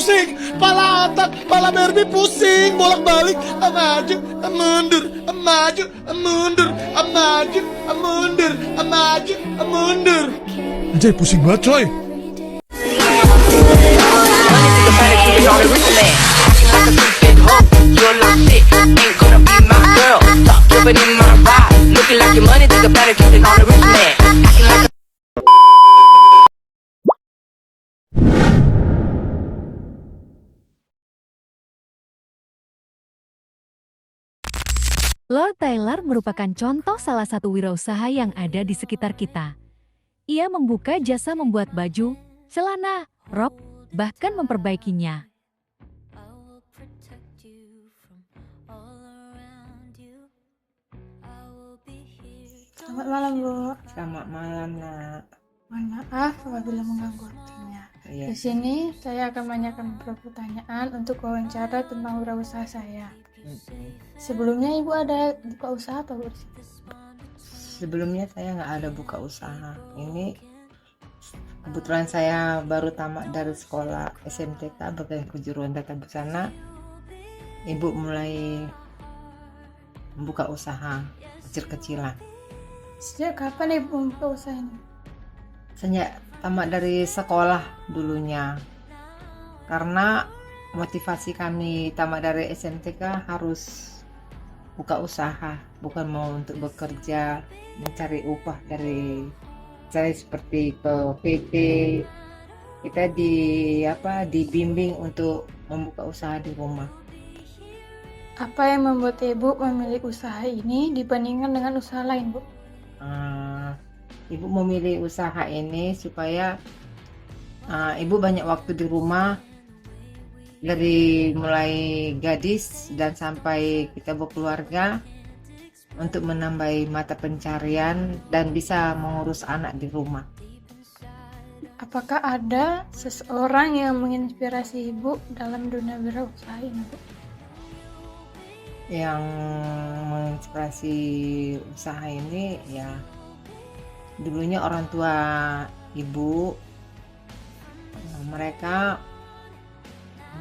pusing, pala otak, pala Barbie pusing, bolak-balik, maju, mundur, maju, mundur, maju, mundur, maju, mundur. Anjay, pusing banget coy. Lord Taylor merupakan contoh salah satu wirausaha yang ada di sekitar kita. Ia membuka jasa membuat baju, celana, rok, bahkan memperbaikinya. Selamat malam, Bu. Selamat malam, Nak. Mohon maaf apabila mengganggu waktunya. Iya. Di sini saya akan menanyakan beberapa pertanyaan untuk wawancara tentang wirausaha saya. Sebelumnya Ibu ada buka usaha apa, Bu? Sebelumnya saya nggak ada buka usaha. Ini kebetulan saya baru tamat dari sekolah SMTK bagian kejuruan tata busana. Ibu mulai membuka usaha kecil-kecilan. Sejak kapan Ibu membuka usaha ini? Sejak tamat dari sekolah dulunya. Karena motivasi kami tamat dari SMTK harus buka usaha, bukan mau untuk bekerja mencari upah dari saya seperti ke PT. Kita dibimbing untuk membuka usaha di rumah. Apa yang membuat Ibu memilih usaha ini dibandingkan dengan usaha lain, Bu? Ibu memilih usaha ini supaya ibu banyak waktu di rumah dari mulai gadis dan sampai kita berkeluarga untuk menambah mata pencarian dan bisa mengurus anak di rumah. Apakah ada seseorang yang menginspirasi Ibu dalam dunia wirausaha ini, Bu? Yang menginspirasi usaha ini ya dulunya orang tua ibu, mereka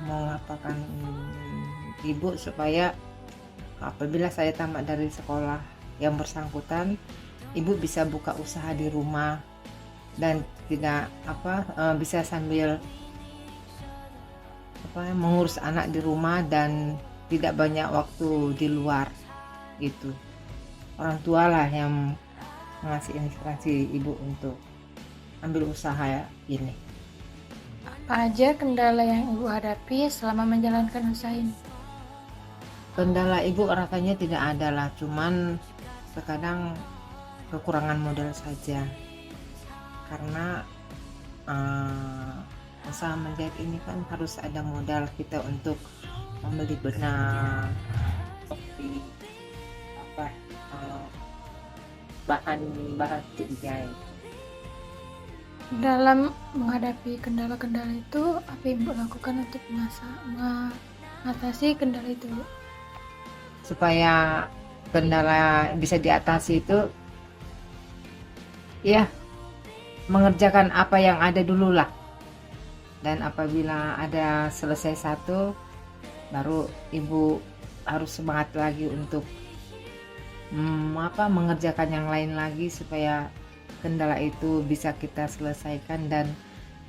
mengatakan ibu supaya apabila saya tamat dari sekolah yang bersangkutan, ibu bisa buka usaha di rumah dan tidak bisa sambil mengurus anak di rumah dan tidak banyak waktu di luar. Itu orang tua lah yang mengasih inspirasi ibu untuk ambil usaha ini. Apa aja kendala yang Ibu hadapi selama menjalankan usaha ini? Kendala ibu rasanya tidak ada lah, cuman terkadang kekurangan modal saja. Karena usaha menjahit ini kan harus ada modal kita untuk membeli benang, bahan untuk dijahit. Dalam menghadapi kendala-kendala itu, apa yang Ibu lakukan untuk mengatasi kendala itu, Bu? Supaya kendala bisa diatasi itu ya mengerjakan apa yang ada dulu lah, dan apabila ada selesai satu baru ibu harus semangat lagi untuk mengerjakan yang lain lagi supaya kendala itu bisa kita selesaikan dan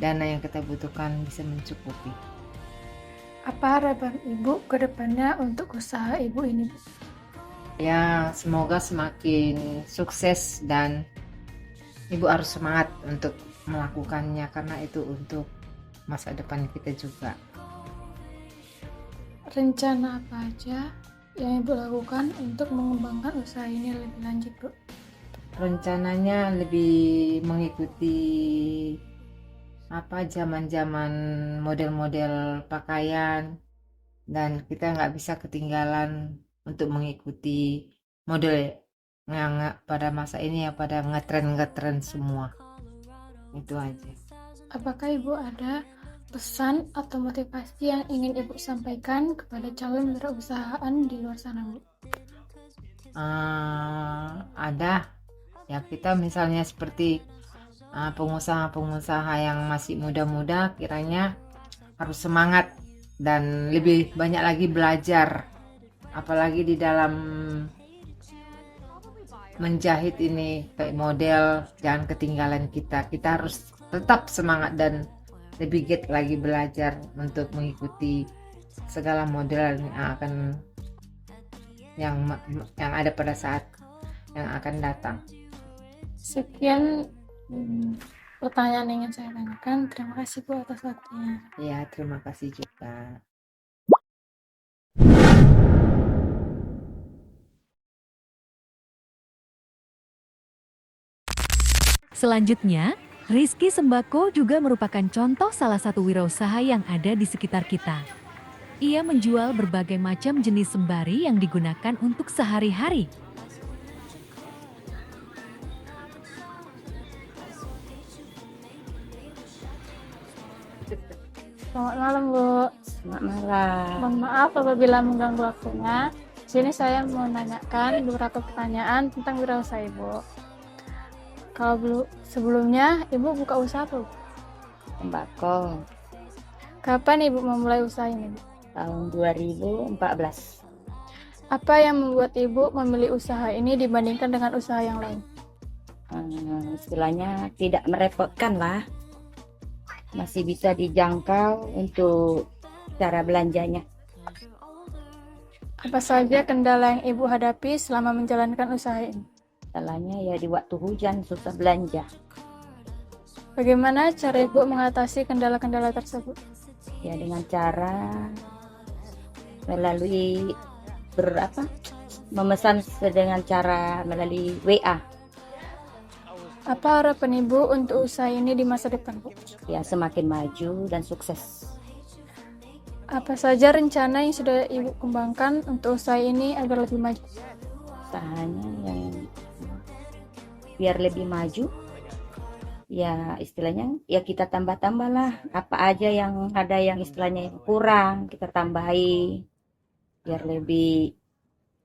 dana yang kita butuhkan bisa mencukupi. Apa harapan Ibu ke depannya untuk usaha Ibu ini, Bu? Ya, semoga semakin sukses dan ibu harus semangat untuk melakukannya karena itu untuk masa depan kita juga. Rencana apa aja yang Ibu lakukan untuk mengembangkan usaha ini lebih lanjut, Bu? Rencananya lebih mengikuti zaman-zaman model-model pakaian, dan kita nggak bisa ketinggalan untuk mengikuti model yang pada masa ini ya, pada ngetren semua. Itu aja. Apakah Ibu ada pesan atau motivasi yang ingin Ibu sampaikan kepada calon wirausahaan di luar sana, Bu? Ada ya, kita misalnya seperti pengusaha-pengusaha yang masih muda-muda, kiranya harus semangat dan lebih banyak lagi belajar, apalagi di dalam menjahit ini kayak model. Jangan ketinggalan kita harus tetap semangat dan lebih giat lagi belajar untuk mengikuti segala model yang ada pada saat yang akan datang. Sekian pertanyaan yang ingin saya tanyakan. Terima kasih Bu atas waktunya. Ya, terima kasih juga. Selanjutnya, Rizky Sembako juga merupakan contoh salah satu wirausaha yang ada di sekitar kita. Ia menjual berbagai macam jenis sembari yang digunakan untuk sehari-hari. Selamat malam Bu. Selamat malam. Mohon maaf apabila mengganggu waktunya. Di sini saya mau menanyakan beberapa pertanyaan tentang wirausaha Ibu. Kalau sebelumnya Ibu buka usaha apa, Bu? Tembakau Kapan Ibu memulai usaha ini, Bu? tahun 2014. Apa yang membuat Ibu memilih usaha ini dibandingkan dengan usaha yang lain? Istilahnya tidak merepotkan lah, masih bisa dijangkau untuk cara belanjanya. Apa saja kendala yang Ibu hadapi selama menjalankan usaha ini? Salahnya ya di waktu hujan susah belanja. Bagaimana cara Ibu mengatasi kendala-kendala tersebut? Ya dengan cara melalui memesan dengan cara melalui WA. Apa harapan Ibu untuk usaha ini di masa depan, Bu? Ya semakin maju dan sukses. Apa saja rencana yang sudah Ibu kembangkan untuk usaha ini agar lebih maju? Usahanya yang biar lebih maju, ya istilahnya ya kita tambah-tambah lah, apa aja yang ada yang istilahnya yang kurang kita tambahi biar lebih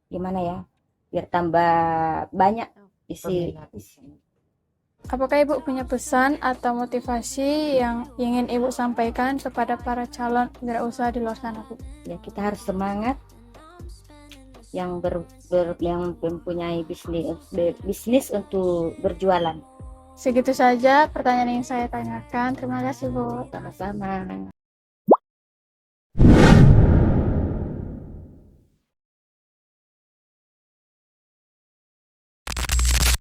gimana ya, biar tambah banyak isi. Apakah Ibu punya pesan atau motivasi yang ingin Ibu sampaikan kepada para calon wirausaha di luar sana, Bu? Ya kita harus semangat, yang yang mempunyai bisnis untuk berjualan. Segitu saja pertanyaan yang saya tanyakan. Terima kasih, Bu. Sama-sama.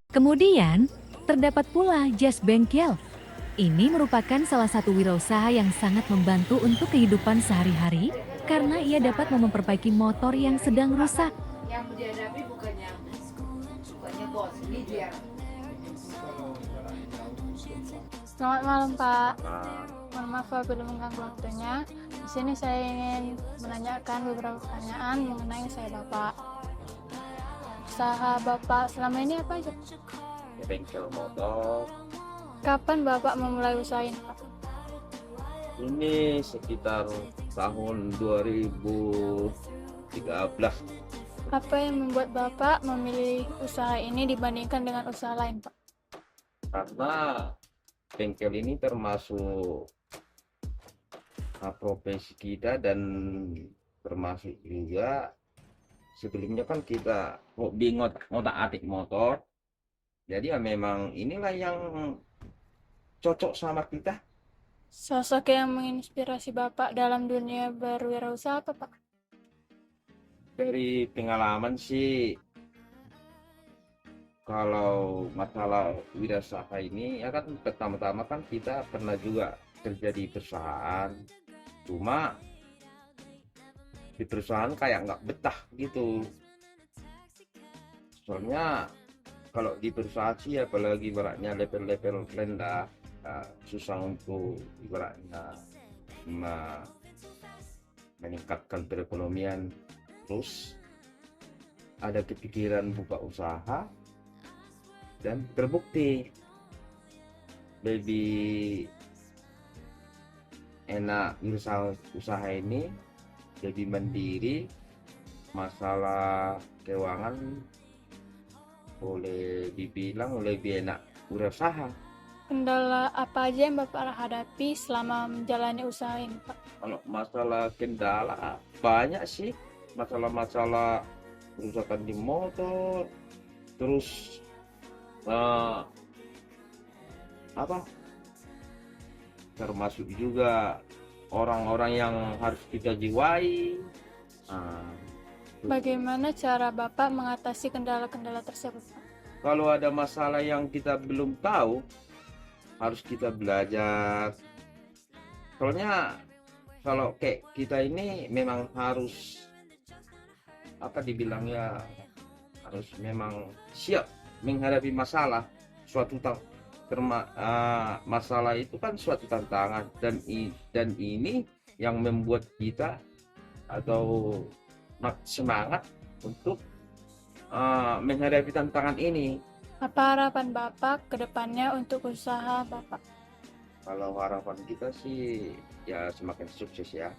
Kemudian, terdapat pula Jas Bengkel. Ini merupakan salah satu wirausaha yang sangat membantu untuk kehidupan sehari-hari karena ia dapat memperbaiki motor yang sedang rusak. Yang dihadapi bukannya bos, ini dia. Selamat malam, Pak. Mohon maaf apabila mengganggu waktunya. Di sini saya ingin menanyakan beberapa pertanyaan mengenai usaha Bapak. Usaha Bapak selama ini apa aja? Bengkel motor. Kapan Bapak memulai usaha ini, Pak? Ini sekitar tahun 2013. Apa yang membuat Bapak memilih usaha ini dibandingkan dengan usaha lain, Pak? Karena bengkel ini termasuk profesi kita dan termasuk juga sebelumnya kan kita hobi ngotak-atik motor. Jadi ya memang inilah yang cocok sama kita. Sosok yang menginspirasi Bapak dalam dunia berwirausaha apa, Pak? Dari pengalaman sih, kalau masalah wirausaha ini ya kan pertama-tama kan kita pernah juga kerja di perusahaan, cuma di perusahaan kayak nggak betah gitu. Soalnya kalau di perusahaan sih apalagi ibaratnya level-level rendah, susah untuk ibaratnya meningkatkan perekonomian. Terus ada kepikiran buka usaha dan terbukti lebih enak usaha ini, lebih mandiri, masalah keuangan boleh dibilang lebih enak berusaha. Kendala apa aja yang Bapak hadapi selama menjalani usaha ini, Pak? Kalau masalah kendala banyak sih, masalah-masalah kerusakan di motor, terus apa termasuk juga orang-orang yang harus kita jiwai. Nah, Bagaimana cara Bapak mengatasi kendala-kendala tersebut, Pak? kalau ada masalah yang kita belum tahu, harus kita belajar. Soalnya kalau kayak kita ini memang harus apa dibilangnya, harus memang siap menghadapi masalah. Masalah itu kan suatu tantangan, dan ini yang membuat kita atau semangat untuk menghadapi tantangan ini. Apa harapan Bapak ke depannya untuk usaha Bapak? Kalau harapan kita sih ya semakin sukses ya,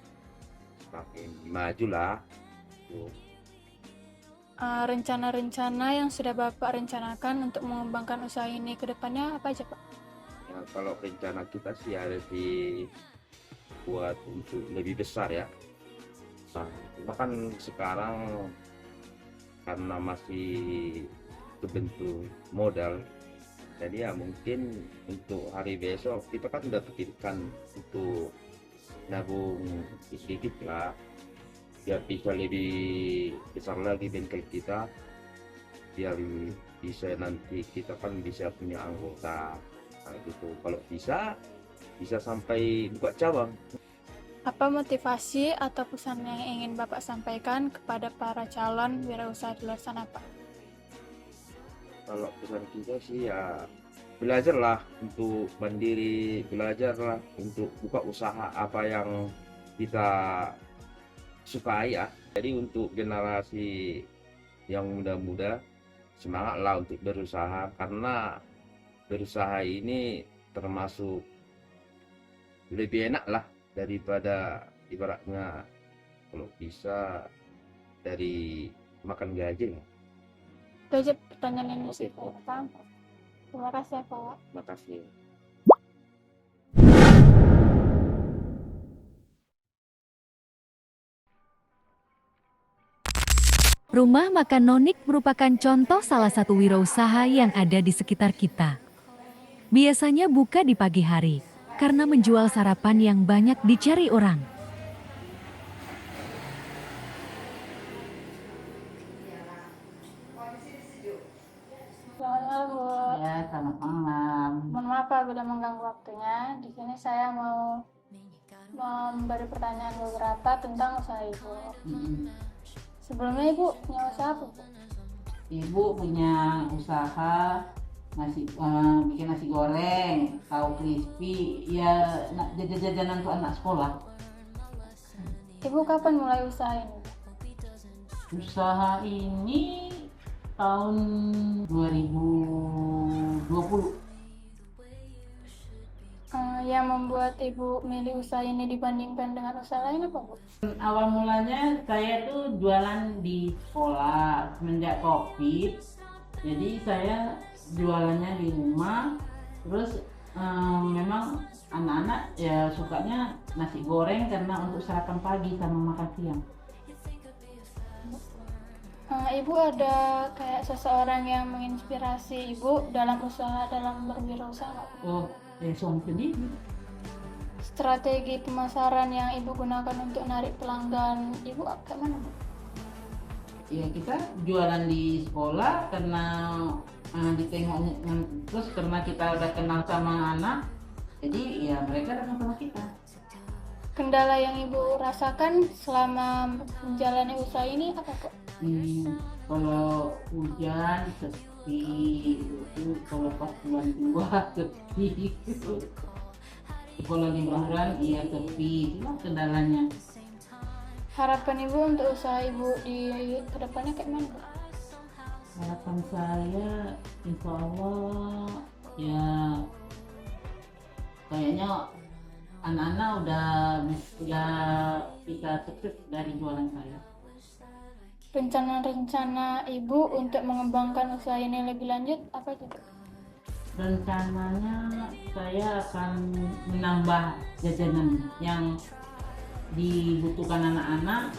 semakin maju lah. Tuh. Rencana-rencana yang sudah Bapak rencanakan untuk mengembangkan usaha ini ke depannya apa aja, Pak? Ya, kalau rencana kita sih harus dibuat untuk lebih besar ya. Nah, cuma kan sekarang karena masih kebentuk modal, jadi ya mungkin untuk hari besok kita kan udah pikirkan untuk nabung sedikit lah, biar bisa lebih besar lagi bengkel kita, biar bisa nanti kita kan bisa punya anggota. Nah, gitu. Kalau bisa sampai buka cabang. Apa motivasi atau pesan yang ingin Bapak sampaikan kepada para calon wirausaha di luar sana, Pak? Kalau pesan kita sih ya belajarlah untuk mandiri, belajarlah untuk buka usaha apa yang kita sukai ya. Jadi untuk generasi yang muda-muda, semangatlah untuk berusaha, karena berusaha ini termasuk lebih enak lah daripada ibaratnya kalau bisa dari makan gaji lah. Itu aja pertanyaan yang saya tanyakan. Terima kasih, Pak. Terima kasih. Rumah makan Nonik merupakan contoh salah satu wirausaha yang ada di sekitar kita. Biasanya buka di pagi hari, karena menjual sarapan yang banyak dicari orang. Selamat malam, Bu. Ya, selamat malam. Mohon maaf apabila mengganggu waktunya. Di sini saya mau memberi pertanyaan beberapa tentang usaha Ibu. Mm. Sebelumnya Ibu punya usaha apa, Bu? Ibu punya usaha bikin nasi goreng, tahu crispy, ya jajan-jajanan untuk anak sekolah. Ibu kapan mulai usaha ini? Usaha ini tahun 2020. Yang membuat Ibu milih usaha ini dibandingkan dengan usaha lain apa, Bu? Awal mulanya saya tuh jualan di sekolah semenjak COVID. Jadi saya jualannya di rumah. Terus memang anak-anak ya sukanya nasi goreng karena untuk sarapan pagi sama makan siang. Ibu ada kayak seseorang yang menginspirasi Ibu dalam berwirausaha? Oh, suami sendiri. Strategi pemasaran yang Ibu gunakan untuk narik pelanggan Ibu kayak mana, Bu? Ya kita jualan di sekolah karena ditengoknya, terus karena kita udah kenal sama anak, jadi ya mereka datang sama kita. Kendala yang Ibu rasakan selama menjalani usaha ini apa, Bu? Kalau hujan sepi, itu kalau pas bulan 2 sepi, kalau liburan iya sepi, itu kendalanya. Harapan Ibu untuk usaha Ibu di kedepannya kayak mana, Bu? Harapan saya insya Allah ya kayaknya anak-anak udah bisa sukses dari jualan saya. Rencana-rencana Ibu untuk mengembangkan usaha ini lebih lanjut apa aja, Bu? Rencananya saya akan menambah jajanan yang dibutuhkan anak-anak,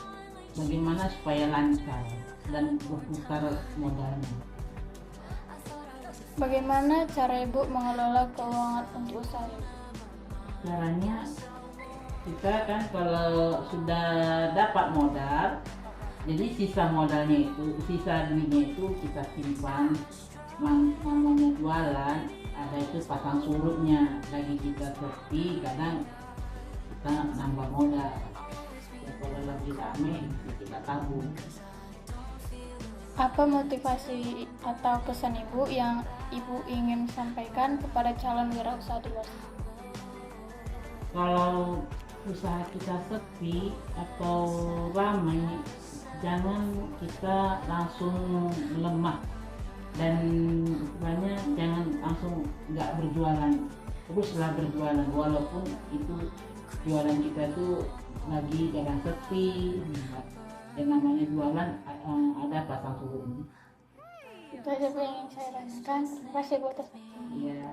bagaimana supaya lancar dan berputar modalnya. Bagaimana cara Ibu mengelola keuangan untuk usaha Ibu? Caranya kita kan kalau sudah dapat modal, jadi sisa modalnya itu, sisa duitnya itu kita simpan. Namanya jualan, ada itu pasang surutnya, lagi kita sepi kadang kita nambah modal. Ya, kalau lagi rame kita tabung. Apa motivasi atau pesan Ibu yang Ibu ingin sampaikan kepada calon wirausaha di luar sana? Kalau usaha kita sepi atau ramai, jangan kita langsung lemah dan istilahnya jangan langsung nggak berjualan, teruslah berjualan walaupun itu jualan kita itu lagi kadang sepi. Yang namanya jualan ada pasang surutnya. Itu aja Bu yang ingin saya tanyakan. Terima kasih Bu atas waktunya. Ya,